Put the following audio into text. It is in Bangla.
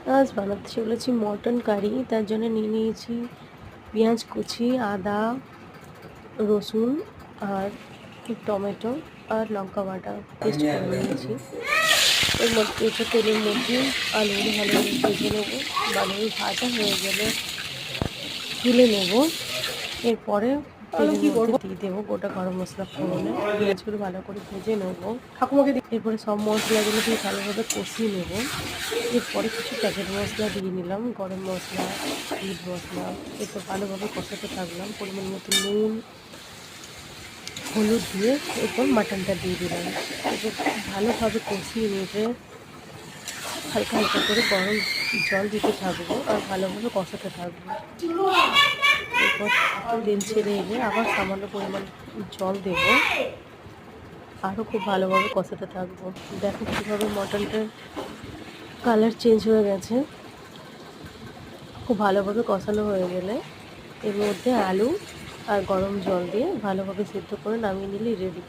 আজ বানাতে চলেছি মটন কারি। তার জন্য নিয়ে নিয়েছি পেঁয়াজ কুচি, আদা, রসুন আর টমেটো আর লঙ্কা বাটা পেস্ট করে নিয়েছি। এটা তেলের মধ্যে আলুগুলো ভালোভাবে ভেজে নেবো। ভালোভাবে ভাজা হয়ে গেলে তুলে নেব। এরপরে তেলের মধ্যে দিয়ে দেবো গোটা গরম মশলা ফোড়নে। পেঁয়াজগুলো ভালো করে ভেজে নেবো। এরপরে সব মশলাগুলো দিয়ে ভালোভাবে কষিয়ে নেব। এরপরে কিছু প্যাকেট মশলা দিয়ে নিলাম, গরম মশলা, মিট মশলা। এরপর ভালোভাবে কষাতে থাকলাম। পরিমাণ মতো নুন, হলুদ দিয়ে এরপর মাটনটা দিয়ে দিলাম। এরপর ভালোভাবে কষিয়ে নেবে হালকা হালকা করে গরম জল দিতে থাকবো আর ভালোভাবে কষাতে থাকবো। এরপর তেল ছেড়ে এলে আবার সামান্য পরিমাণ জল দেব। আরও খুব ভালোভাবে কষাতে থাকবো। দেখো কীভাবে মটনটার কালার চেঞ্জ হয়ে গেছে। খুব ভালোভাবে কষানো হয়ে গেলে এর মধ্যে আলু আর গরম জল দিয়ে ভালোভাবে সিদ্ধ করে নামিয়ে নিলেই রেডি।